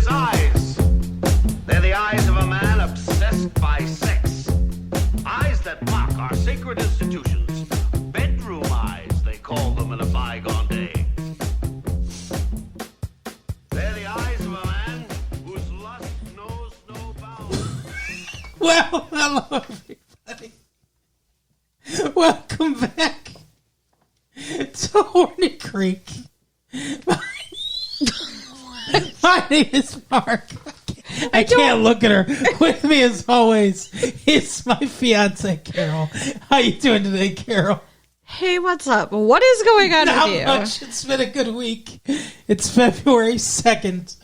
his eyes. They're the eyes of a man obsessed by sex. Eyes that mock our sacred institutions. Bedroom eyes, they call them in a bygone day. They're the eyes of a man whose lust knows no bounds. Well, hello everybody. Welcome back to Horny Creek. My name is Mark. I can't look at her. With me as always is my fiance Carol. How you doing today, Carol? Hey, what's up? What is going on Not with you? much. It's been a good week. It's February 2nd,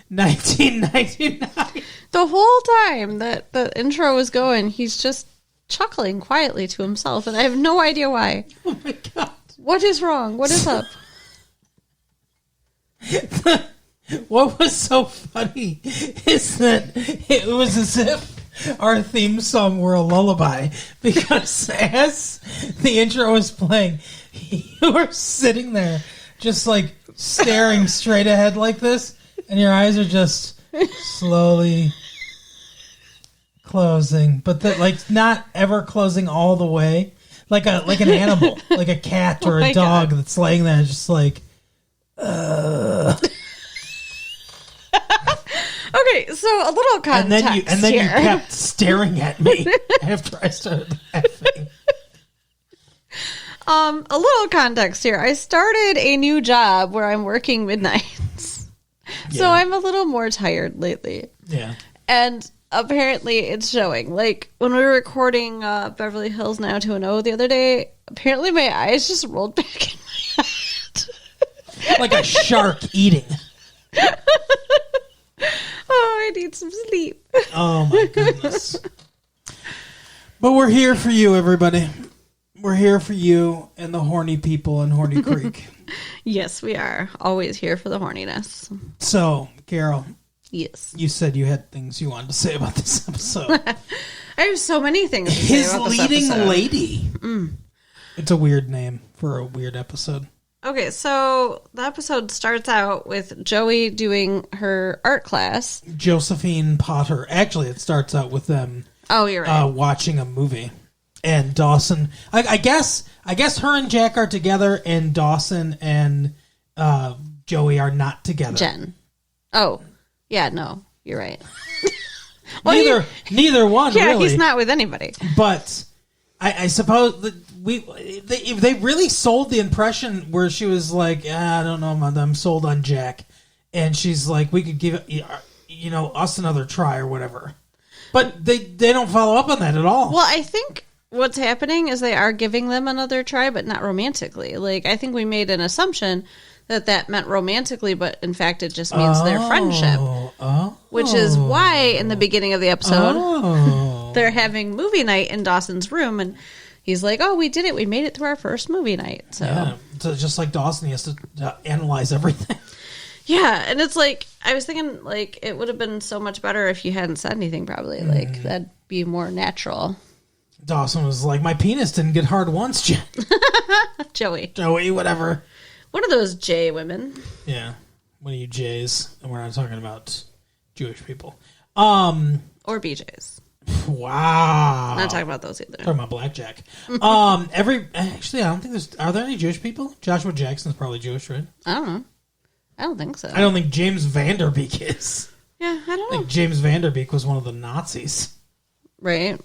1999. The whole time that the intro was going, he's just chuckling quietly to himself, and I have no idea why. Oh my God. What is wrong? What is up? What was so funny is that it was as if our theme song were a lullaby, because as the intro was playing, you were sitting there just like staring straight ahead like this, and your eyes are just slowly closing, but like not ever closing all the way, like an animal, like a cat or a dog that's laying there just like Okay, so a little context and then here. you kept staring at me after I started laughing. A little context here. I started a new job where I'm working midnights. So I'm a little more tired lately. Yeah. And apparently it's showing. Like, when we were recording Beverly Hills 90210 the other day, apparently my eyes just rolled back in my head. Like a shark eating. Oh, I need some sleep. Oh, my goodness. But we're here for you, everybody. We're here for you and the horny people in Horny Creek. Yes, we are. Always here for the horniness. So, Carol. Yes. You said you had things you wanted to say about this episode. I have so many things to say about this episode. His leading lady. It's a weird name for a weird episode. Okay, so the episode starts out with Joey doing her art class. Josephine Potter. Actually, it starts out with them you're right. Watching a movie. And Dawson, I guess her and Jack are together, and Dawson and Joey are not together. Jen. Oh, yeah, no, you're right. Neither one, yeah, really. he's not with anybody. But I suppose that they really sold the impression where she was like, I don't know, I'm sold on Jack, and she's like, we could give us another try or whatever. But they don't follow up on that at all. Well, I think what's happening is they are giving them another try, but not romantically. Like, I think we made an assumption that meant romantically, but in fact it just means their friendship. Which is why in the beginning of the episode they're having movie night in Dawson's room, and he's like, we did it. We made it to our first movie night. So just like Dawson, he has to analyze everything. Yeah, and it's like, I was thinking, like, it would have been so much better if you hadn't said anything, probably. Like, that'd be more natural. Dawson was like, my penis didn't get hard once, Jen. Joey, whatever. One of those J women. Yeah, one of you J's, and we're not talking about Jewish people. Or BJ's. Wow. Not talking about those either. Talking about blackjack. Actually, I don't think are there any Jewish people? Joshua Jackson's probably Jewish, right? I don't know. I don't think so. I don't think James Vanderbeek is. Yeah, I don't know. I think James Vanderbeek was one of the Nazis. Right.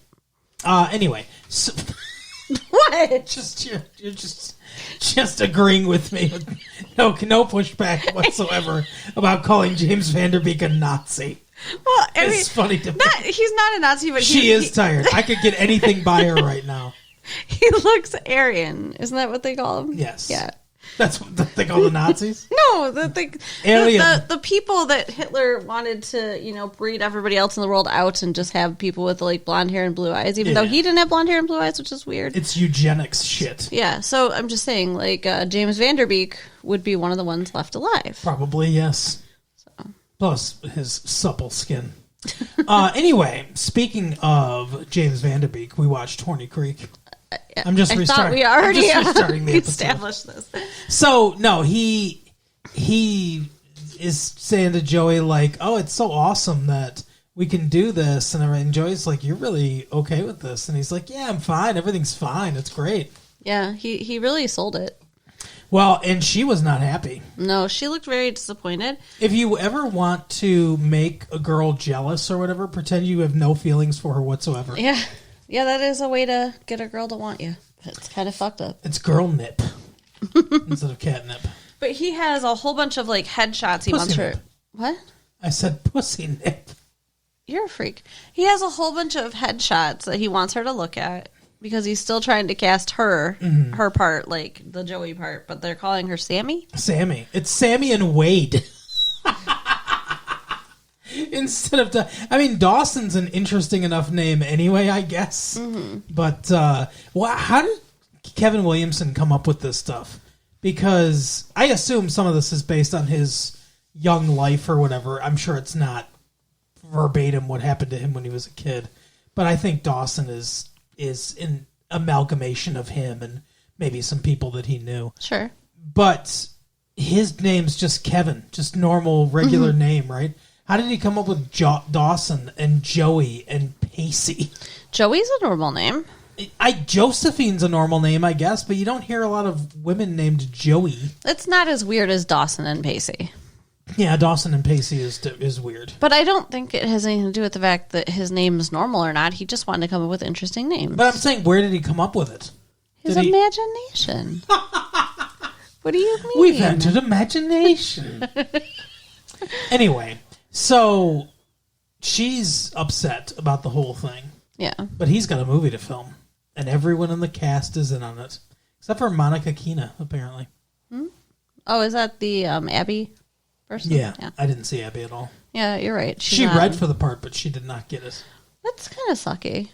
Anyway. So, what? You're just agreeing with me. No pushback whatsoever about calling James Vanderbeek a Nazi. Well, it's funny to me. He's not a Nazi, but she is tired. I could get anything by her right now. He looks Aryan. Isn't that what they call him? Yes. Yeah. That's what they call the Nazis? No, the people that Hitler wanted to, breed everybody else in the world out and just have people with like blonde hair and blue eyes, even though he didn't have blonde hair and blue eyes, which is weird. It's eugenics shit. Yeah, so I'm just saying, like, James Vanderbeek would be one of the ones left alive. Probably, yes. So. Plus his supple skin. Anyway, speaking of James Vanderbeek, we watched Horny Creek. I'm just restarting. Thought we already restarting the episode. established this. So no, he is saying to Joey, like, oh, it's so awesome that we can do this. And Joey's like, you're really okay with this? And he's like, yeah, I'm fine. Everything's fine. It's great. Yeah, he really sold it. Well, and she was not happy. No, she looked very disappointed. If you ever want to make a girl jealous or whatever, pretend you have no feelings for her whatsoever. Yeah. Yeah, that is a way to get a girl to want you. It's kind of fucked up. It's girl nip instead of catnip. But he has a whole bunch of like headshots he wants her. What? I said pussy nip. You're a freak. He has a whole bunch of headshots that he wants her to look at because he's still trying to cast her, her part, like the Joey part, but they're calling her Sammy? Sammy. It's Sammy and Wade. Instead of... Dawson's an interesting enough name anyway, I guess. Mm-hmm. But how did Kevin Williamson come up with this stuff? Because I assume some of this is based on his young life or whatever. I'm sure it's not verbatim what happened to him when he was a kid. But I think Dawson is an amalgamation of him and maybe some people that he knew. Sure. But his name's just Kevin. Just normal, regular name, right? How did he come up with Dawson and Joey and Pacey? Joey's a normal name. Josephine's a normal name, I guess, but you don't hear a lot of women named Joey. It's not as weird as Dawson and Pacey. Yeah, Dawson and Pacey is weird. But I don't think it has anything to do with the fact that his name is normal or not. He just wanted to come up with interesting names. But I'm saying, where did he come up with it? His imagination. What do you mean? We've entered imagination. Anyway, so she's upset about the whole thing. Yeah. But he's got a movie to film, and everyone in the cast is in on it, except for Monica Keena, apparently. Oh, is that the Abby person? Yeah, I didn't see Abby at all. Yeah, you're right. She read for the part, but she did not get it. That's kind of sucky.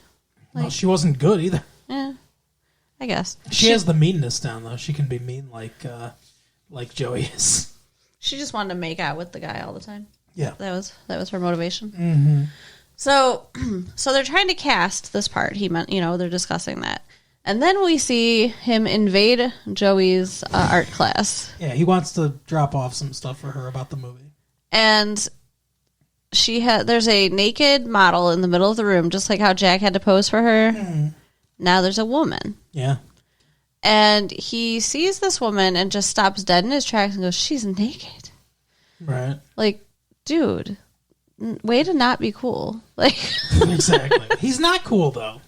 Well, she wasn't good either. Yeah, I guess. She has the meanness down, though. She can be mean like Joey is. She just wanted to make out with the guy all the time. Yeah. That was her motivation. Mm-hmm. So they're trying to cast this part. He meant, they're discussing that. And then we see him invade Joey's art class. Yeah, he wants to drop off some stuff for her about the movie. And there's a naked model in the middle of the room, just like how Jack had to pose for her. Mm. Now there's a woman. Yeah. And he sees this woman and just stops dead in his tracks and goes, she's naked. Right. Like, dude, way to not be cool. Like, exactly. He's not cool, though.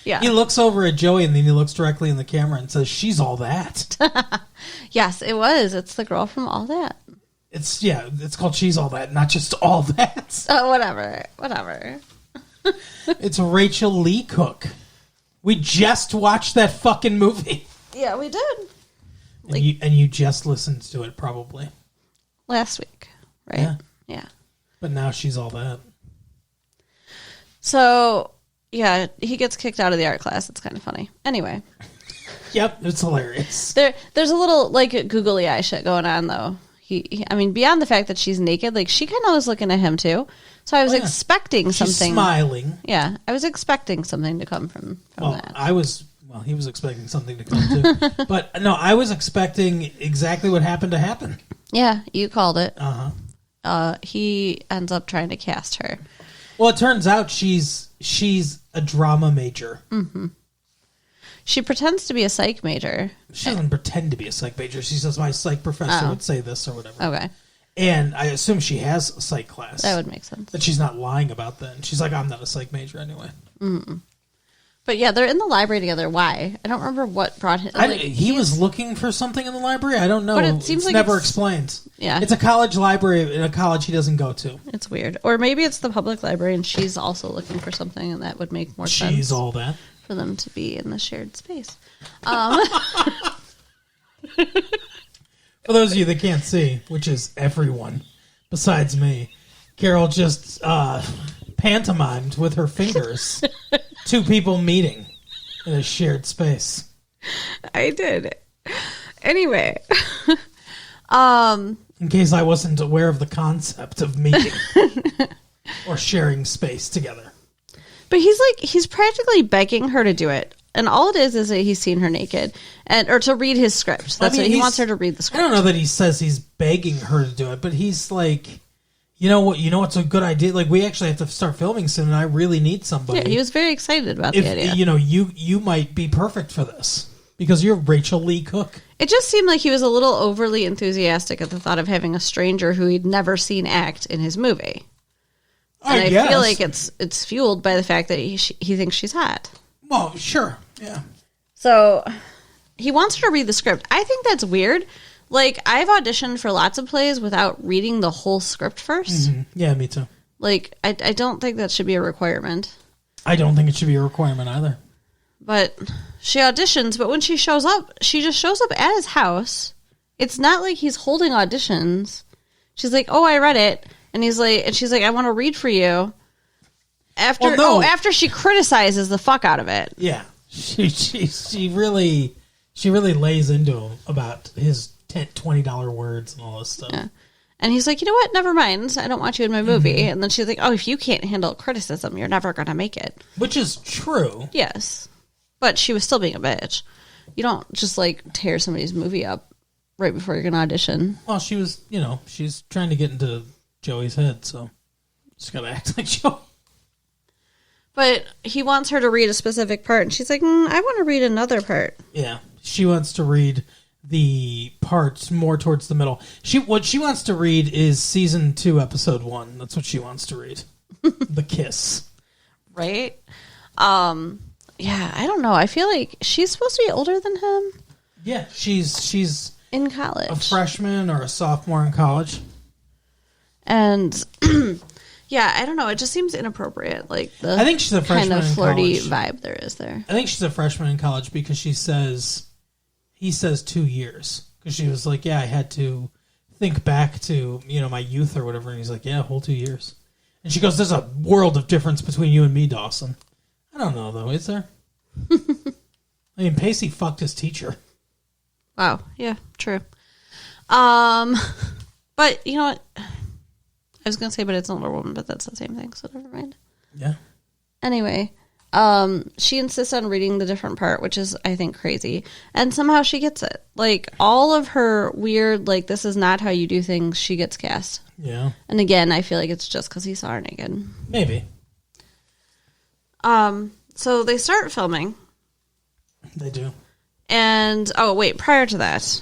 Yeah. He looks over at Joey and then he looks directly in the camera and says, she's all that. Yes, it was. It's the girl from All That. It's called She's All That, not just All That. Oh, whatever. It's Rachel Lee Cook. We just watched that fucking movie. Yeah, we did. And you just listened to it probably. Last week, right? Yeah. But now she's all that. So, yeah, he gets kicked out of the art class. It's kind of funny. Anyway. Yep, it's hilarious. There's a little, googly eye shit going on, though. He beyond the fact that she's naked, she kind of was looking at him, too. So I was expecting something. She's smiling. Yeah, I was expecting something to come from that. He was expecting something to come, too. But, no, I was expecting exactly what happened to happen. Yeah, you called it. Uh-huh. He ends up trying to cast her. Well, it turns out she's a drama major. Mm-hmm. She pretends to be a psych major. She doesn't pretend to be a psych major. She says, my psych professor would say this or whatever. Okay. And I assume she has a psych class. That would make sense. That she's not lying about that. And she's like, I'm not a psych major anyway. Mm-hmm. But yeah, they're in the library together. Why? I don't remember what brought him. He was looking for something in the library. I don't know. But it seems it's never explained. Yeah. It's a college library in a college he doesn't go to. It's weird. Or maybe it's the public library and she's also looking for something and that would make more sense. She's all that. For them to be in the shared space. For those of you that can't see, which is everyone besides me, Carol just pantomimed with her fingers two people meeting in a shared space. I did. Anyway. In case I wasn't aware of the concept of meeting or sharing space together. But he's practically begging her to do it. And all it is that he's seen her naked, or to read his script. That's what he wants her to read the script. I don't know that he says he's begging her to do it, but he's like, you know what? You know what's a good idea? Like, we actually have to start filming soon, and I really need somebody. Yeah, he was very excited about the idea. You know, you might be perfect for this because you're Rachel Lee Cook. It just seemed like he was a little overly enthusiastic at the thought of having a stranger who he'd never seen act in his movie. And I feel like it's fueled by the fact that he thinks she's hot. Well, sure, yeah. So he wants her to read the script. I think that's weird. Like, I've auditioned for lots of plays without reading the whole script first. Mm-hmm. Yeah, me too. Like, I don't think that should be a requirement. I don't think it should be a requirement either. But she auditions, but when she shows up, she just shows up at his house. It's not like he's holding auditions. She's like, "Oh, I read it." And she's like, "I want to read for you." After she criticizes the fuck out of it. Yeah. She really lays into him about his $20 words and all this stuff. Yeah. And he's like, "You know what? Never mind. I don't want you in my movie." Mm-hmm. And then she's like, "Oh, if you can't handle criticism, you're never going to make it." Which is true. Yes. But she was still being a bitch. You don't just, like, tear somebody's movie up right before you're going to audition. Well, she was, she's trying to get into Joey's head, so she's got to act like Joey. But he wants her to read a specific part, and she's like, I want to read another part. Yeah. She wants to read the parts more towards the middle. What she wants to read is season 2, episode 1. That's what she wants to read. The kiss. Right? Yeah, I don't know. I feel like she's supposed to be older than him. Yeah, she's in college. A freshman or a sophomore in college. And yeah, I don't know. It just seems inappropriate. Like I think she's a freshman kind of flirty in college. vibe there is there. I think she's a freshman in college because he says 2 years. Because she was like, yeah, I had to think back to, my youth or whatever. And he's like, yeah, a whole 2 years. And she goes, there's a world of difference between you and me, Dawson. I don't know, though. Is there? I mean, Pacey fucked his teacher. Wow. Yeah, true. But you know what? I was going to say, but it's an older woman, but that's the same thing, so never mind. Yeah. Anyway, she insists on reading the different part, which is, I think, crazy. And somehow she gets it. Like, all of her weird, like, this is not how you do things, she gets cast. Yeah. And again, I feel like it's just because he saw her naked. Maybe. So they start filming. They do. And, prior to that.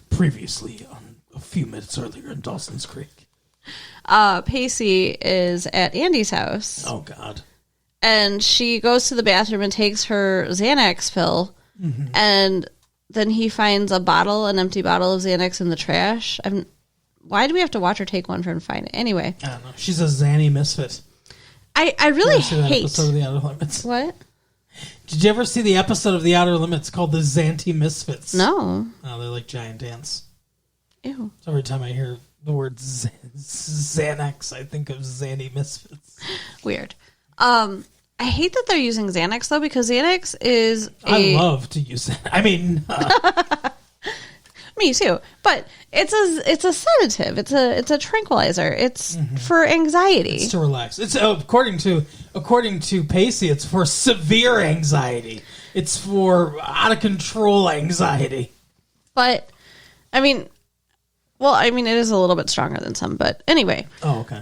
Previously, a few minutes earlier in Dawson's Creek. Pacey is at Andy's house. Oh, God. And she goes to the bathroom and takes her Xanax pill. Mm-hmm. And then he finds an empty bottle of Xanax in the trash. Why do we have to watch her take one for and find it? Anyway. I don't know. She's a Xanny misfit. I really hate... that episode of The Outer Limits? What? Did you ever see the episode of The Outer Limits called The Xanty Misfits? No. Oh, they're like giant ants. Ew. So every time I hear the word Xanax, I think of Xanny Misfits. Weird. I hate that they're using Xanax, though, because Xanax is I love to use that. I mean... Me too, but it's a sedative. It's a tranquilizer. It's for anxiety. It's to relax. It's according to Pacey, it's for severe anxiety. It's for out of control anxiety. But I mean, it is a little bit stronger than some. But anyway. Oh, okay.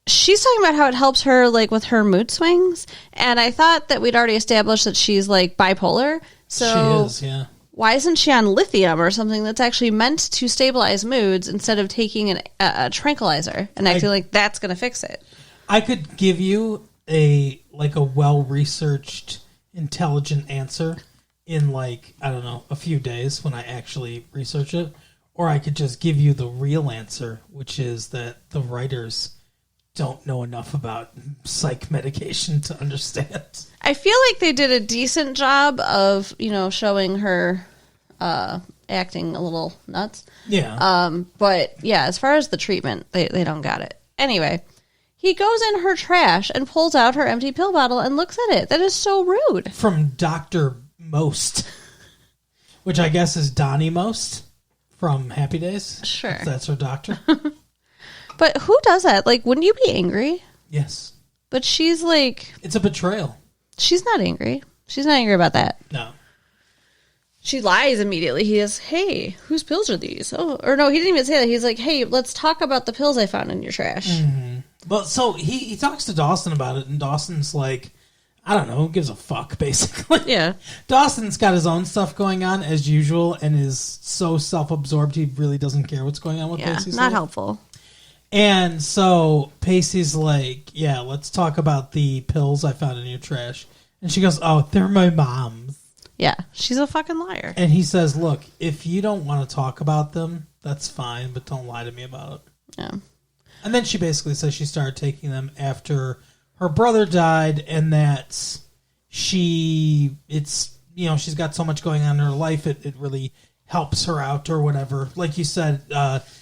She's talking about how it helps her like with her mood swings, and I thought that we'd already established that she's like bipolar. So she is, yeah. Why isn't she on lithium or something that's actually meant to stabilize moods instead of taking a tranquilizer and acting like that's going to fix it? I could give you a well-researched, intelligent answer in a few days when I actually research it. Or I could just give you the real answer, which is that the writers don't know enough about psych medication to understand. I feel like they did a decent job of, showing her acting a little nuts. Yeah. But yeah, as far as the treatment, they don't got it. Anyway, he goes in her trash and pulls out her empty pill bottle and looks at it. That is so rude. From Dr. Most, which I guess is Donnie Most from Happy Days. Sure. That's her doctor. But who does that? Like, wouldn't you be angry? Yes. But she's like... It's a betrayal. She's not angry. She's not angry about that. No. She lies immediately. He is, hey, whose pills are these? Oh, or no, he didn't even say that. He's like, hey, let's talk about the pills I found in your trash. Mm-hmm. Well, so he talks to Dawson about it, and Dawson's like, I don't know, who gives a fuck, basically. Yeah. Dawson's got his own stuff going on, as usual, and is so self-absorbed he really doesn't care what's going on with Pacey's not life. helpful. And so Pacey's like, yeah, let's talk about the pills I found in your trash. And she goes, oh, they're my mom's. Yeah, she's a fucking liar. And he says, look, if you don't want to talk about them, that's fine, but don't lie to me about it. Yeah. And then she basically says she started taking them after her brother died, and that she's got so much going on in her life, it really helps her out or whatever. Like you said,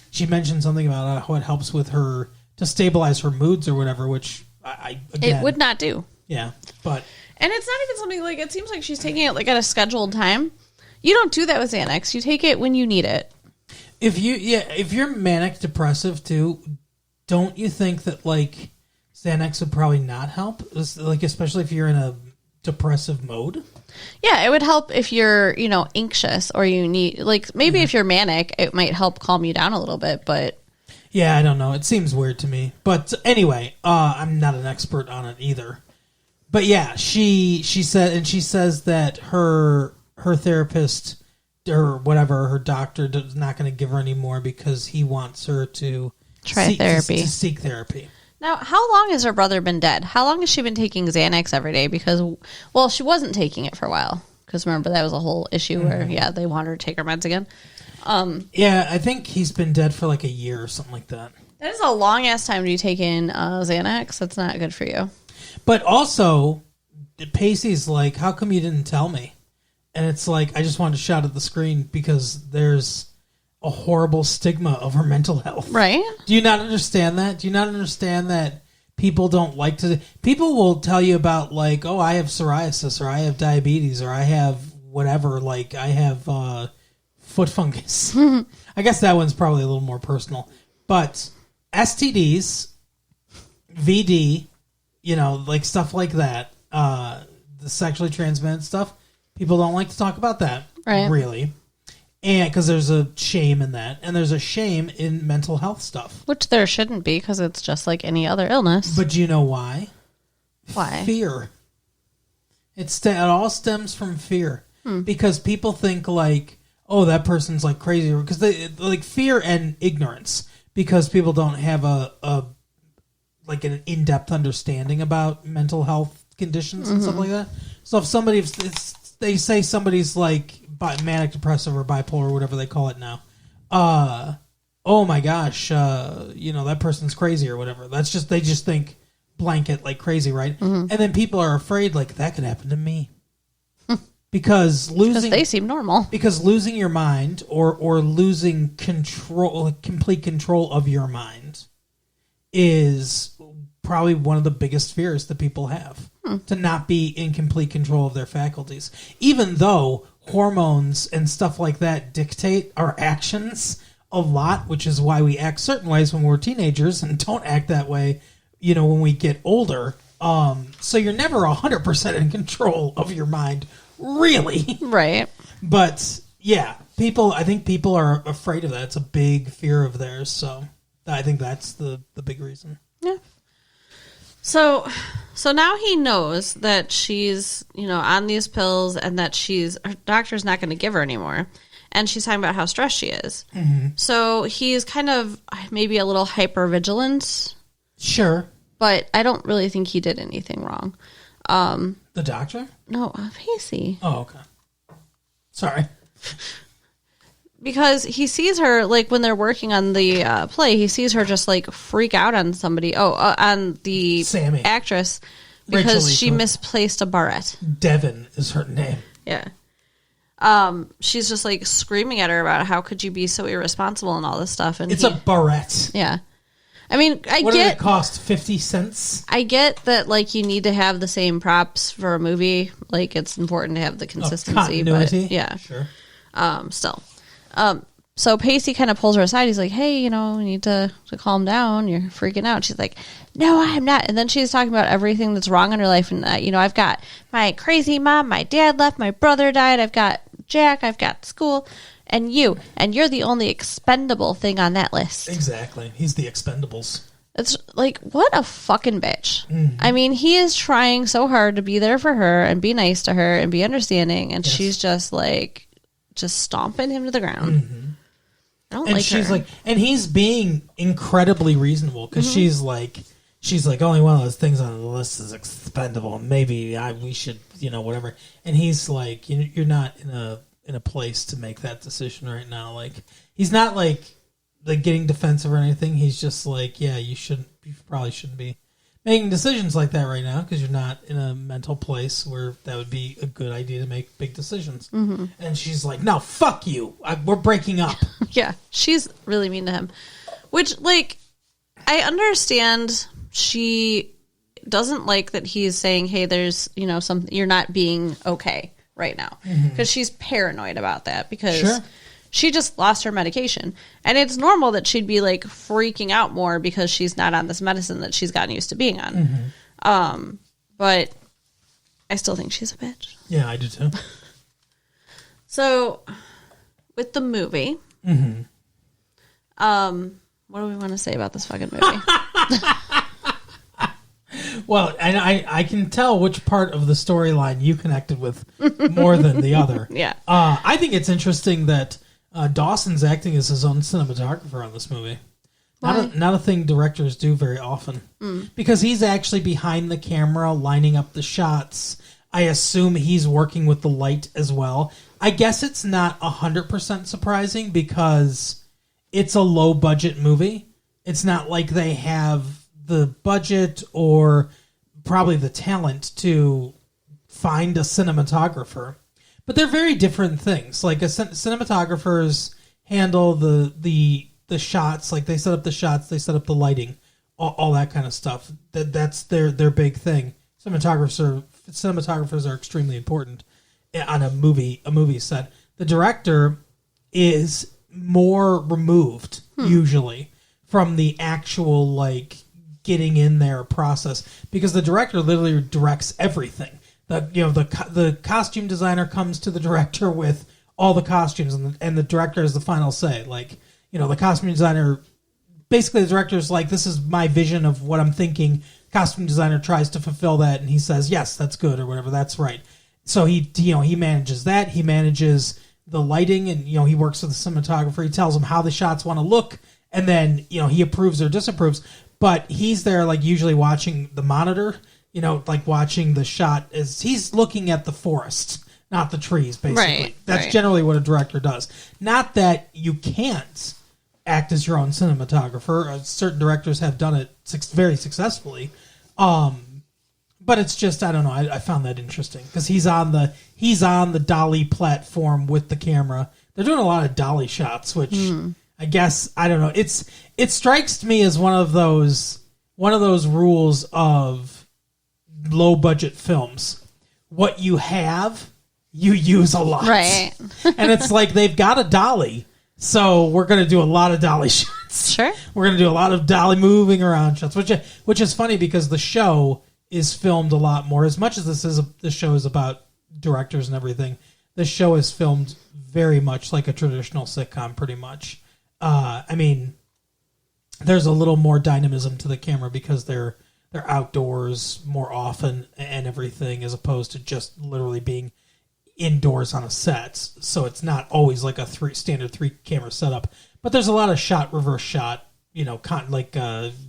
she mentioned something about how it helps with her to stabilize her moods or whatever, which I again, it would not do. Yeah, but... And it's not even something like, it seems like she's taking it like at a scheduled time. You don't do that with Xanax. You take it when you need it. If you're manic depressive too, don't you think that like Xanax would probably not help? Like, especially if you're in a depressive mode? Yeah, it would help if you're, anxious or you need, like, maybe if you're manic, it might help calm you down a little bit, but... Yeah, I don't know. It seems weird to me. But anyway, I'm not an expert on it either. But yeah, she says that her therapist or whatever, her doctor is not going to give her any more because he wants her to seek therapy. Now, how long has her brother been dead? How long has she been taking Xanax every day? Because, well, she wasn't taking it for a while. Because remember, that was a whole issue where, they wanted her to take her meds again. Yeah, I think he's been dead for like a year or something like that. That is a long-ass time to be taking Xanax. That's not good for you. But also, Pacey's like, how come you didn't tell me? And it's like, I just wanted to shout at the screen because there's a horrible stigma of her mental health. Right. Do you not understand that? Do you not understand that people don't like to... People will tell you about, like, oh, I have psoriasis, or I have diabetes, or I have whatever, like, I have foot fungus. I guess that one's probably a little more personal. But STDs, VD... like stuff like that, the sexually transmitted stuff, people don't like to talk about that, right? Really. And because there's a shame in that, and there's a shame in mental health stuff. Which there shouldn't be, because it's just like any other illness. But do you know why? Why? Fear. It all stems from fear. Because people think like, oh, that person's like crazy. Because they like fear and ignorance. Because people don't have an in-depth understanding about mental health conditions and stuff like that. So if they say somebody's like manic depressive or bipolar or whatever they call it now, oh my gosh, that person's crazy or whatever. They just think blanket like crazy, right? And then people are afraid like that could happen to me. Because they seem normal. Because losing your mind or losing complete control of your mind is probably one of the biggest fears that people have, to not be in complete control of their faculties. Even though hormones and stuff like that dictate our actions a lot, which is why we act certain ways when we're teenagers and don't act that way, when we get older. So you're never 100% in control of your mind, really. Right. But yeah, I think people are afraid of that. It's a big fear of theirs. So I think that's the big reason. Yeah. So now he knows that she's, on these pills and that her doctor's not going to give her anymore. And she's talking about how stressed she is. Mm-hmm. So he's kind of maybe a little hyper-vigilant. Sure. But I don't really think he did anything wrong. The doctor? No, Pacey. Oh, okay. Sorry. Because he sees her, like, when they're working on the play, he sees her just, like, freak out on somebody. On the Sammy. Actress. Because she misplaced a barrette. Devin is her name. Yeah. She's just, like, screaming at her about how could you be so irresponsible and all this stuff. And it's a barrette. Yeah. I mean, what did it cost? 50 cents? I get that, like, you need to have the same props for a movie. Like, it's important to have the consistency. Continuity? But, yeah. Sure. Still. So Pacey kind of pulls her aside. He's like, hey, you know, we need to calm down. You're freaking out. She's like, no, I'm not. And then she's talking about everything that's wrong in her life. And, you know, I've got my crazy mom, my dad left, my brother died, I've got Jack, I've got school, and you. And you're the only expendable thing on that list. Exactly. He's the expendables. It's like, what a fucking bitch. Mm-hmm. I mean, he is trying so hard to be there for her and be nice to her and be understanding. And she's just like, just stomping him to the ground. Mm-hmm. I don't and like she's her. like, and he's being incredibly reasonable because she's like, only one of those things on the list is expendable. Maybe we should, you know, whatever. And he's like, you're not in a place to make that decision right now. Like, he's not like getting defensive or anything. He's just like, yeah, you probably shouldn't be making decisions like that right now because you're not in a mental place where that would be a good idea to make big decisions. Mm-hmm. And she's like, no, fuck you. We're breaking up. Yeah, she's really mean to him. Which, like, I understand she doesn't like that he's saying, hey, there's, you know, something, you're not being okay right now. Because she's paranoid about that because she just lost her medication. And it's normal that she'd be, like, freaking out more because she's not on this medicine that she's gotten used to being on. Mm-hmm. But I still think she's a bitch. Yeah, I do too. So, with the movie, what do we want to say about this fucking movie? Well, and I can tell which part of the storyline you connected with more than the other. Yeah. I think it's interesting that Dawson's acting as his own cinematographer on this movie. Not a thing directors do very often. Because he's actually behind the camera, lining up the shots. I assume he's working with the light as well. I guess it's not 100% surprising because it's a low-budget movie. It's not like they have the budget or probably the talent to find a cinematographer. But they're very different things. Like cinematographers handle the shots, like they set up the shots, they set up the lighting, all that kind of stuff. That's their big thing. Cinematographers are extremely important on a movie set. The director is more removed usually from the actual like getting in there process because the director literally directs everything. The costume designer comes to the director with all the costumes and the director has the final say. Like, you know, the costume designer, basically the director's like, this is my vision of what I'm thinking. Costume designer tries to fulfill that and he says, yes, that's good or whatever, that's right. So he manages that. He manages the lighting and, you know, he works with the cinematographer. He tells him how the shots want to look and then, you know, he approves or disapproves. But he's there like usually watching the monitor, you know, like watching the shot as he's looking at the forest, not the trees, basically. Right, That's generally what a director does. Not that you can't act as your own cinematographer. Certain directors have done it very successfully. But it's just, I don't know, I found that interesting because he's on the dolly platform with the camera. They're doing a lot of dolly shots, which I guess, I don't know. It strikes me as one of those rules of low budget films. What you have, you use a lot. Right. And it's like they've got a dolly, so we're going to do a lot of dolly shots. Sure. We're going to do a lot of dolly moving around shots, which is funny because the show is filmed a lot more. As much as this show is about directors and everything, this show is filmed very much like a traditional sitcom, pretty much. I mean, there's a little more dynamism to the camera because they're outdoors more often and everything, as opposed to just literally being indoors on a set. So it's not always like a standard three camera setup. But there's a lot of reverse shot, you know,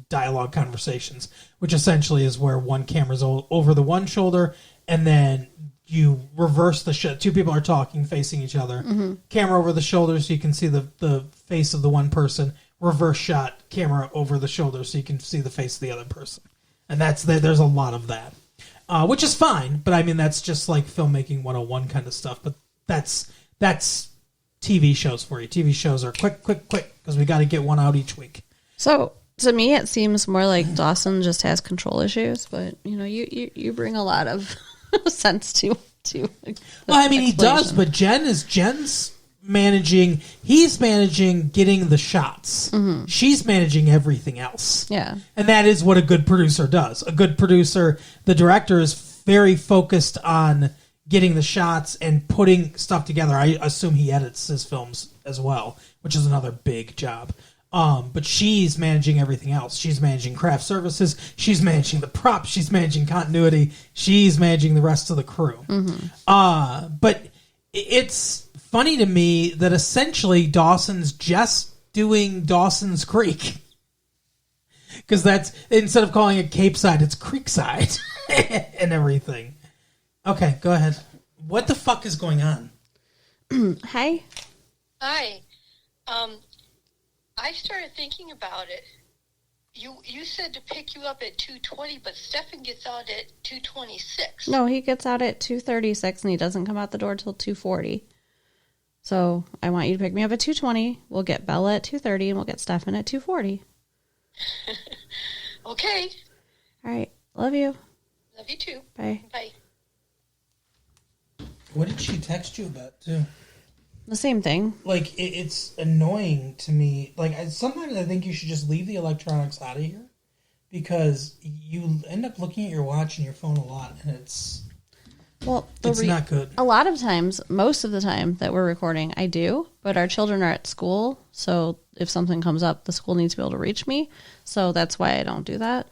dialogue conversations, which essentially is where one camera's over the one shoulder and then you reverse the shot. Two people are talking, facing each other. Mm-hmm. Camera over the shoulder so you can see the face of the one person. Reverse shot, camera over the shoulder so you can see the face of the other person. And there's a lot of that, which is fine. But I mean, that's just like filmmaking 101 kind of stuff. But that's TV shows for you. TV shows are quick, because we got to get one out each week. So to me, it seems more like Dawson just has control issues. But you know, you bring a lot of sense to. Well, I mean, he does, but Jen's he's managing getting the shots. She's managing everything else. Yeah. And that is what a good producer does. A good producer, the director is very focused on getting the shots and putting stuff together. I assume he edits his films as well, which is another big job. But she's managing everything else. She's managing craft services. She's managing the props. She's managing continuity. She's managing the rest of the crew. But it's funny to me that essentially Dawson's just doing Dawson's Creek. Because that's, instead of calling it Cape Side, it's Creekside and everything. Okay, go ahead. What the fuck is going on? Hi. Hi. I started thinking about it. You said to pick you up at 2:20, but Stefan gets out at 2:26. No, he gets out at 2:36 and he doesn't come out the door till 2:40. So I want you to pick me up at 2:20. We'll get Bella at 2:30 and we'll get Stefan at 2:40. Okay. All right. Love you. Love you too. Bye. Bye. What did she text you about, too? The same thing. Like, it's annoying to me. Like, sometimes I think you should just leave the electronics out of here because you end up looking at your watch and your phone a lot, and it's not good. A lot of times, most of the time that we're recording, I do, but our children are at school, so if something comes up, the school needs to be able to reach me, so that's why I don't do that.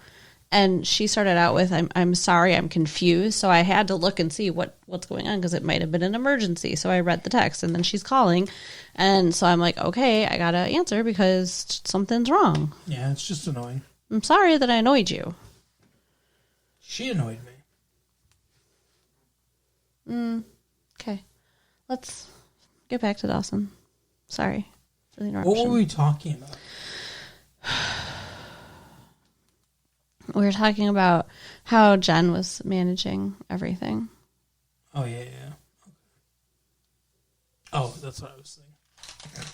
And she started out with, I'm sorry, I'm confused. So I had to look and see what's going on because it might have been an emergency. So I read the text and then she's calling. And so I'm like, okay, I got to answer because something's wrong. Yeah, it's just annoying. I'm sorry that I annoyed you. She annoyed me. Okay. Let's get back to Dawson. Sorry for the interruption. What were we talking about? We were talking about how Jen was managing everything. Oh, yeah. Okay. Oh, that's what I was saying.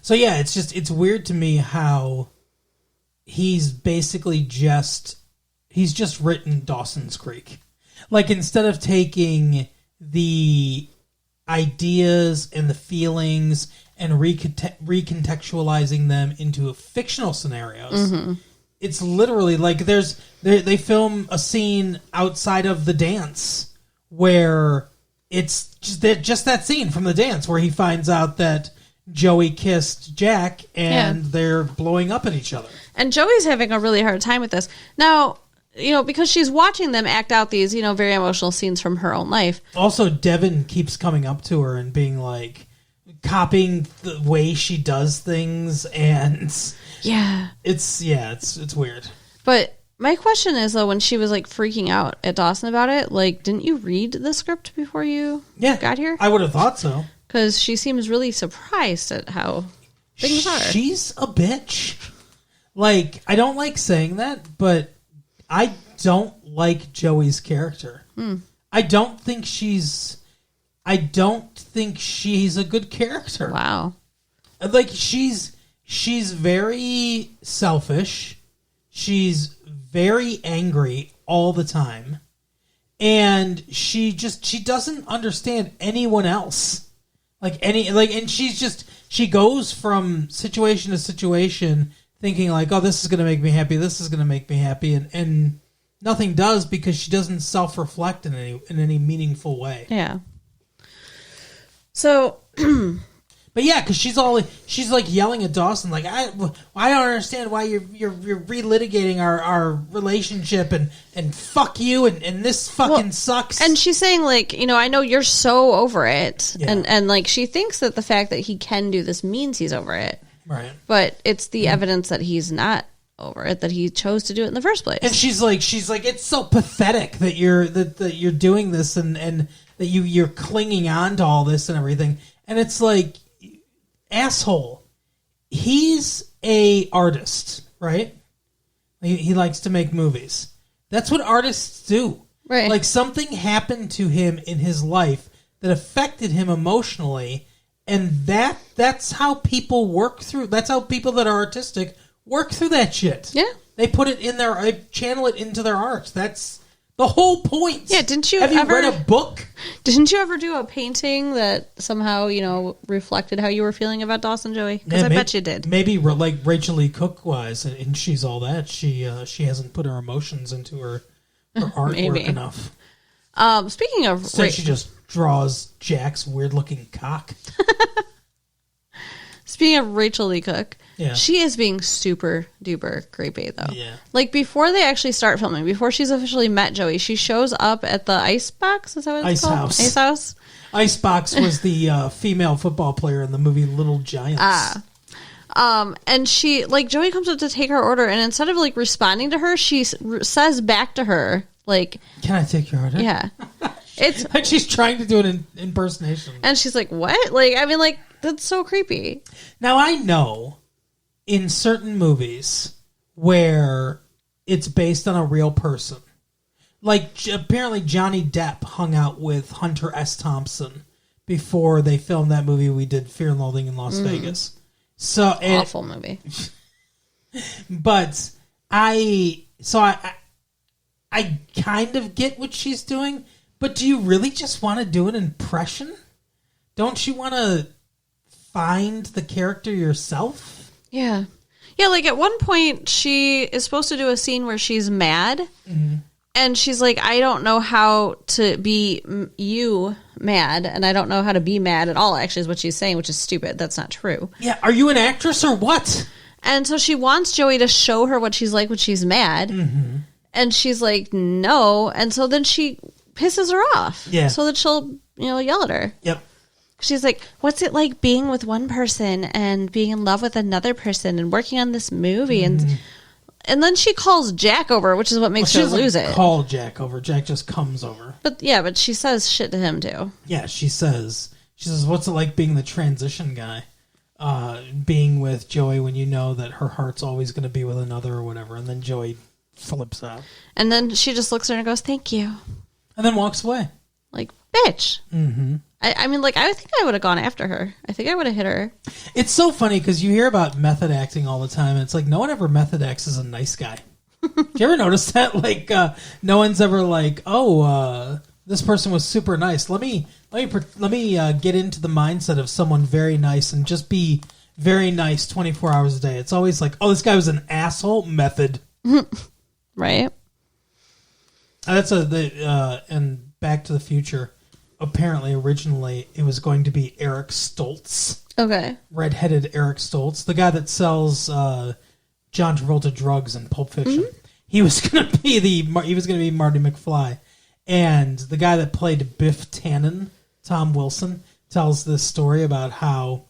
So, yeah, it's weird to me how he's basically just written Dawson's Creek. Like, instead of taking the ideas and the feelings and recontextualizing them into fictional scenarios, it's literally like they film a scene outside of the dance where it's just that scene from the dance where he finds out that Joey kissed Jack and they're blowing up at each other. And Joey's having a really hard time with this. Now, because she's watching them act out these, very emotional scenes from her own life. Also, Devin keeps coming up to her and being like, copying the way she does things, and it's weird. But my question is, though, when she was like freaking out at Dawson about it, like, didn't you read the script before you got here? I would have thought so, because she seems really surprised at how things are. She's a bitch. Like, I don't like saying that, but I don't like Joey's character. I don't think she's a good character. Wow. Like, she's very selfish. She's very angry all the time. And she doesn't understand anyone else. And she goes from situation to situation thinking like, oh, this is going to make me happy. This is going to make me happy. And nothing does because she doesn't self-reflect in any meaningful way. Yeah. So, but yeah, because she's like yelling at Dawson, like I don't understand why you're relitigating our relationship and fuck you and this fucking sucks. And she's saying like, I know you're so over it, and like she thinks that the fact that he can do this means he's over it, right? But it's the evidence that he's not over it, that he chose to do it in the first place. And she's like, it's so pathetic that you're doing this and that you're clinging on to all this and everything. And it's like, asshole, he's a artist, right? He likes to make movies. That's what artists do. Right. Like, something happened to him in his life that affected him emotionally, and that's how people work through. That's how people that are artistic work through that shit. Yeah. They put it in they channel it into their art. That's The whole point. Yeah, didn't you Have ever you read a book? Didn't you ever do a painting that somehow, reflected how you were feeling about Dawson, Joey? Because I bet you did. Maybe like Rachel Lee Cook wise, and She's All That. She hasn't put her emotions into her artwork enough. Speaking of... Instead, she just draws Jack's weird-looking cock. Speaking of Rachel Lee Cook, Yeah. she is being super duper creepy though. Yeah. Like before they actually start filming, before she's officially met Joey, she shows up at the ice box. Is that what it's Ice called? house. Ice house. Icebox was the female football player in the movie Little Giants. And she, like, Joey comes up to take her order, and instead of like responding to her, she says back to her, like, "Can I take your order?" yeah. It's Like she's trying to do an impersonation. and she's like, what? Like, I mean, like, that's so creepy. Now, I know in certain movies where it's based on a real person. Like, apparently Johnny Depp hung out with Hunter S. Thompson before they filmed that movie we did, Fear and Loathing in Las Vegas. So, Awful movie. But I kind of get what she's doing, but do you really just want to do an impression? Don't you want to find the character yourself? Yeah. Yeah, like at one point she is supposed to do a scene where she's mad. And she's like, I don't know how to be you mad, and I don't know how to be mad at all, actually, is what she's saying, which is stupid. That's not true. Yeah, are you an actress or what? And so she wants Joey to show her what she's like when she's mad. And she's like, no. And so then she pisses her off. Yeah. So that she'll, yell at her. Yep. She's like, what's it like being with one person and being in love with another person and working on this movie? And then she calls Jack over, which is what makes She her doesn't lose it. call Jack over. Jack just comes over. But she says shit to him too. Yeah, she says, what's it like being the transition guy? Being with Joey when you know that her heart's always going to be with another or whatever. And then Joey flips out. And then she just looks at her and goes, thank you. And then walks away. Like, bitch. I mean, like, I think I would have gone after her. I think I would have hit her. It's so funny because you hear about method acting all the time. And it's like, no one ever method acts as a nice guy. Do you ever notice that? Like, no one's ever like, this person was super nice. Let me get into the mindset of someone very nice and just be very nice 24 hours a day. It's always like, oh, this guy was an asshole. Method. Right? And Back to the Future. Apparently, originally, it was going to be Eric Stoltz. Okay. Red-headed Eric Stoltz, the guy that sells John Travolta drugs in Pulp Fiction. He was going to be Marty McFly, and the guy that played Biff Tannen, Tom Wilson, tells this story about how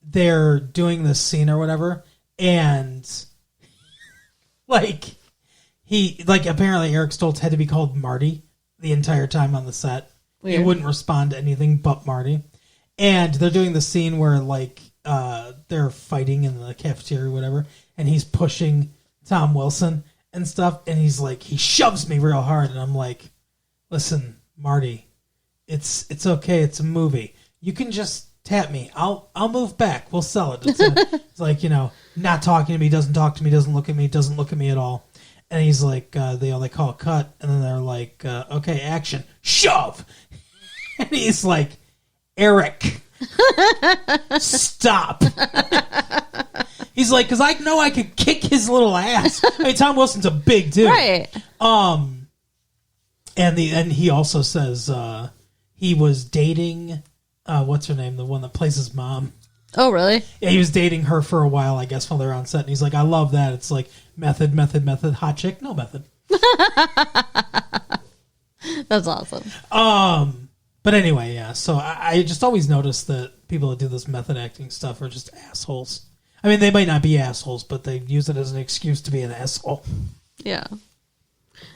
they're doing this scene or whatever, and apparently Eric Stoltz had to be called Marty the entire time on the set. Weird. He wouldn't respond to anything but Marty. And they're doing the scene where, they're fighting in the cafeteria or whatever, and he's pushing Tom Wilson and stuff, and he's like, he shoves me real hard, and I'm like, listen, Marty, it's okay, it's a movie. You can just tap me. I'll move back. We'll sell it. It's like, not talking to me, doesn't talk to me, doesn't look at me at all. And he's like, they call a cut, and then they're like, okay, action, shove. And he's like, Eric, stop. He's like, because I know I could kick his little ass. I mean, Tom Wilson's a big dude. Right. And he also says he was dating, what's her name, the one that plays his mom. Oh, really? Yeah, he was dating her for a while, I guess, while they were on set. And he's like, I love that. It's like method, hot chick, no method. That's awesome. But anyway, yeah. So I just always notice that people that do this method acting stuff are just assholes. I mean, they might not be assholes, but they use it as an excuse to be an asshole. Yeah.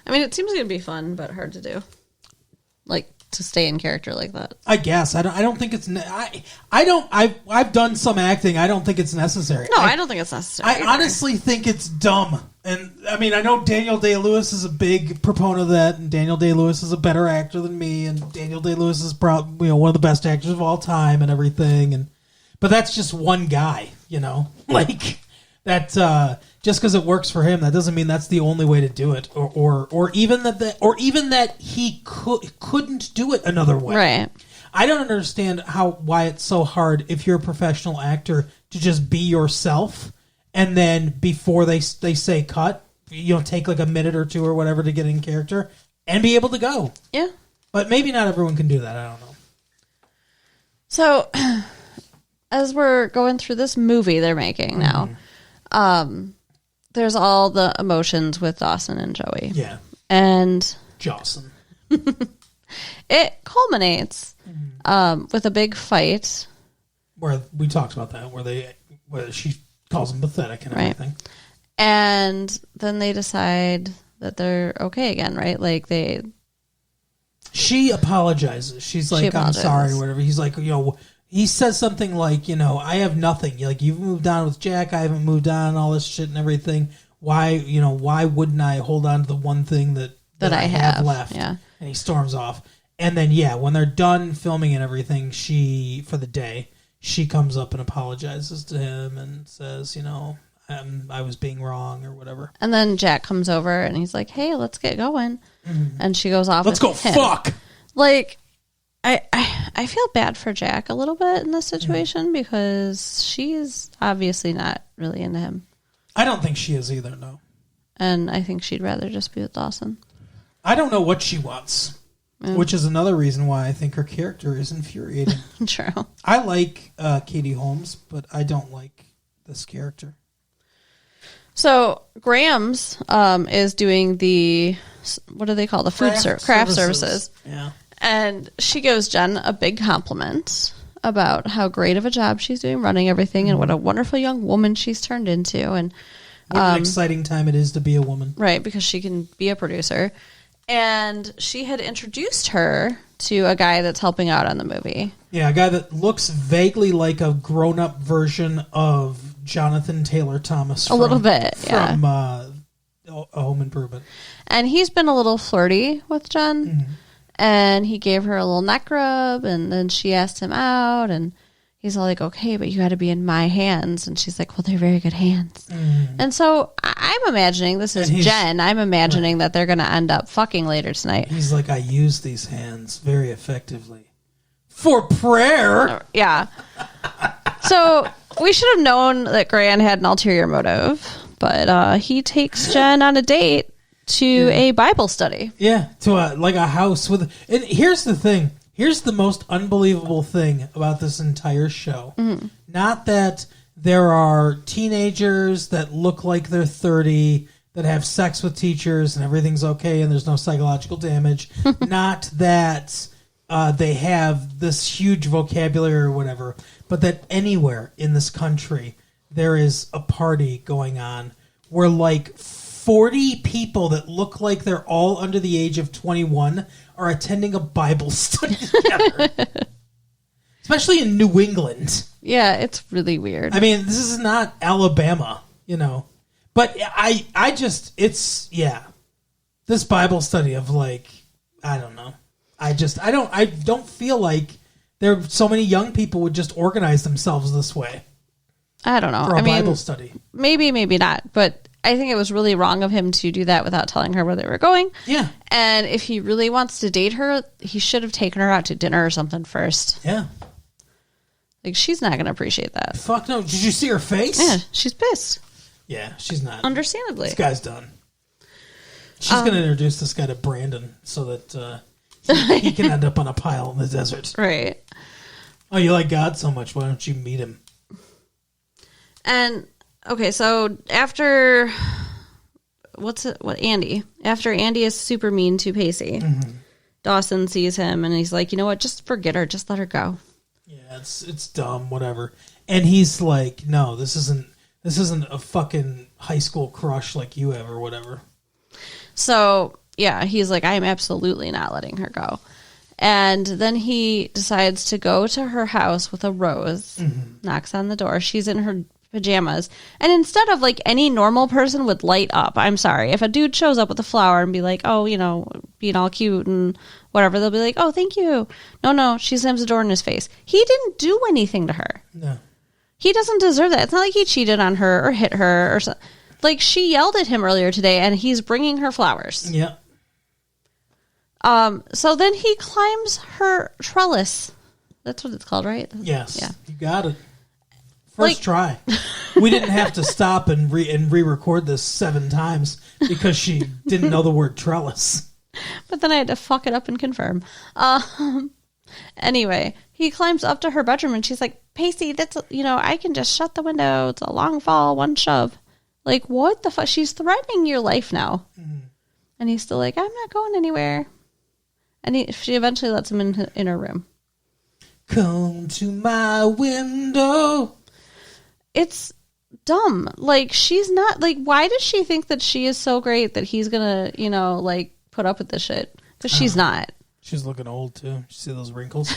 I mean, it seems like it'd be fun, but hard to do. Like, to stay in character like that. I guess. I don't think it's... I've done some acting. I don't think it's necessary. No, I don't think it's necessary. I honestly think it's dumb. And, I mean, I know Daniel Day-Lewis is a big proponent of that, and Daniel Day-Lewis is a better actor than me, and Daniel Day-Lewis is probably one of the best actors of all time and everything. But that's just one guy, Like, That just because it works for him, that doesn't mean that's the only way to do it, or even that he couldn't do it another way. Right. I don't understand why it's so hard if you're a professional actor to just be yourself, and then before they say cut, take like a minute or two or whatever to get in character and be able to go. Yeah. But maybe not everyone can do that. I don't know. So, as we're going through this movie they're making now, there's all the emotions with Dawson and Joey. Yeah. And Jawson. it culminates with a big fight. Where we talked about that, where she calls him pathetic and everything. And then they decide that they're okay again, right? Like She apologizes. She's like, I'm sorry, or whatever. He's like, he says something like, I have nothing. Like, you've moved on with Jack, I haven't moved on, all this shit and everything. Why wouldn't I hold on to the one thing that I have left? Yeah. And he storms off. And then, when they're done filming and everything, for the day, she comes up and apologizes to him and says, I was being wrong or whatever. And then Jack comes over and he's like, hey, let's get going. Mm-hmm. And she goes off. Let's go him. fuck. Like, I feel bad for Jack a little bit in this situation because she's obviously not really into him. I don't think she is either, no. And I think she'd rather just be with Dawson. I don't know what she wants, which is another reason why I think her character is infuriating. True. I like Katie Holmes, but I don't like this character. So Graham's is doing the, what do they call the craft services. Yeah. And she gives Jen a big compliment about how great of a job she's doing running everything and what a wonderful young woman she's turned into. And what an exciting time it is to be a woman. Right, because she can be a producer. And she had introduced her to a guy that's helping out on the movie. Yeah, a guy that looks vaguely like a grown-up version of Jonathan Taylor Thomas. A little bit, yeah. From Home Improvement. And he's been a little flirty with Jen. Mm-hmm. And he gave her a little neck rub, and then she asked him out, and he's all like, okay, but you got to be in my hands. And she's like, well, they're very good hands. Mm. And so I'm imagining, this is Jen, I'm imagining that they're going to end up fucking later tonight. He's like, I use these hands very effectively. For prayer? Yeah. So we should have known that Gran had an ulterior motive, but he takes Jen on a date to a Bible study. Yeah, to a house with... And here's the thing. Here's the most unbelievable thing about this entire show. Mm-hmm. Not that there are teenagers that look like they're 30 that have sex with teachers and everything's okay and there's no psychological damage. Not that they have this huge vocabulary or whatever, but that anywhere in this country there is a party going on where like 40 people that look like they're all under the age of 21 are attending a Bible study together. Especially in New England. Yeah, it's really weird. I mean, this is not Alabama, But this Bible study of like, I don't know. I don't feel like there so many young people would just organize themselves this way. I don't know. For a Bible study. Maybe not. But I think it was really wrong of him to do that without telling her where they were going. Yeah. And if he really wants to date her, he should have taken her out to dinner or something first. Yeah. Like, she's not going to appreciate that. Fuck no. Did you see her face? Yeah, she's pissed. Yeah, she's not. Understandably. This guy's done. She's going to introduce this guy to Brandon so that he can end up on a pile in the desert. Right. Oh, you like God so much. Why don't you meet him? And, okay, so after... Andy. After Andy is super mean to Pacey, Dawson sees him and he's like, you know what? Just forget her. Just let her go. Yeah, it's dumb, whatever. And he's like, no, this isn't a fucking high school crush like you have or whatever. So, yeah, he's like, I'm absolutely not letting her go. And then he decides to go to her house with a rose, knocks on the door. She's in her pajamas. And instead of like any normal person would light up, I'm sorry, if a dude shows up with a flower and be like, oh, being all cute and whatever, they'll be like, oh, thank you. No, she slams the door in his face. He didn't do anything to her. No. He doesn't deserve that. It's not like he cheated on her or hit her or something. Like, she yelled at him earlier today, and he's bringing her flowers. Yeah. So then he climbs her trellis. That's what it's called, right? Yes. Yeah. You got it. First try. We didn't have to stop and re-record this 7 times because she didn't know the word trellis. But then I had to fuck it up and confirm. Anyway, he climbs up to her bedroom, and she's like, Pacey, that's, I can just shut the window. It's a long fall, one shove. Like, what the fuck? She's threatening your life now. Mm-hmm. And he's still like, I'm not going anywhere. And she eventually lets him in her room. Come to my window. It's dumb. Like, she's not, like, why does she think that she is so great that he's gonna, put up with this shit? Because she's not. She's looking old, too. You see those wrinkles?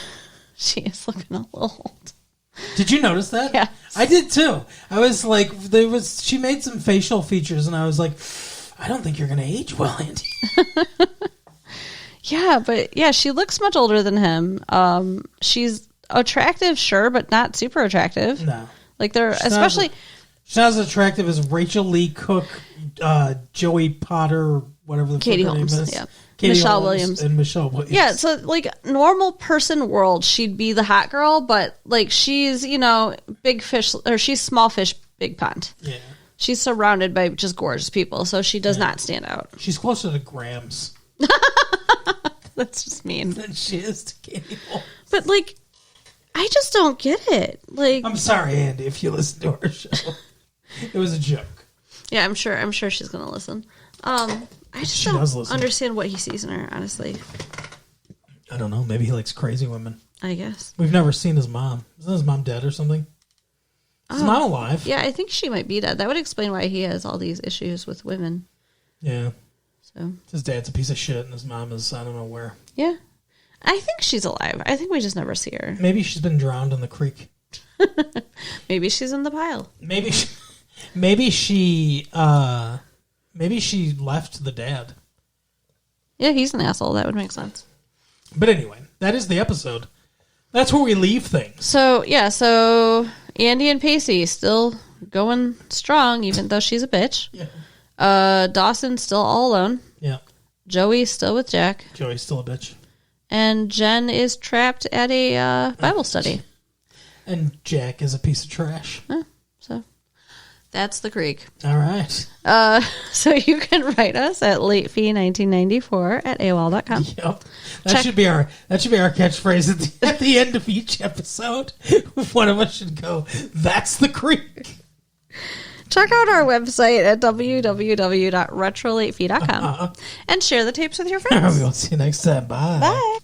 She is looking a little old. Did you notice that? Yeah. I did, too. I was like, she made some facial features, and I was like, I don't think you're going to age well, Andy. Yeah, but yeah, she looks much older than him. She's attractive, sure, but not super attractive. No. Like, they're especially... She's not as attractive as Rachel Lee Cook, Joey Potter, whatever the Katie fuck her Holmes, name is. yeah. Katie Michelle Holmes Williams. And Michelle Williams. Yeah, so, like, normal person world, she'd be the hot girl, but, like, she's, big fish, or she's small fish, big pond. Yeah. She's surrounded by just gorgeous people, so she does not stand out. She's closer to Grams. That's just mean. Than she is to Katie Holmes. But, like, I just don't get it. Like, I'm sorry, Andy, if you listen to our show. It was a joke. Yeah, I'm sure she's gonna listen. I just don't understand what he sees in her, honestly. I don't know. Maybe he likes crazy women. I guess. We've never seen his mom. Isn't his mom dead or something? Is his mom alive? Yeah, I think she might be dead. That would explain why he has all these issues with women. Yeah. So his dad's a piece of shit, and his mom is, I don't know where. Yeah. I think she's alive. I think we just never see her. Maybe she's been drowned in the creek. Maybe she's in the pile. Maybe she left the dad. Yeah, he's an asshole. That would make sense. But anyway, that is the episode. That's where we leave things. So, yeah, Andy and Pacey still going strong, even though she's a bitch. Yeah. Dawson's still all alone. Yeah. Joey's still with Jack. Joey's still a bitch. And Jen is trapped at a Bible study. And Jack is a piece of trash. So that's the creek. All right. So you can write us at latefee1994 at AOL.com. Yep. That should be our catchphrase at the end of each episode. One of us should go, that's the creek. Check out our website at www.retrolatefee.com and share the tapes with your friends. We'll see you next time. Bye. Bye.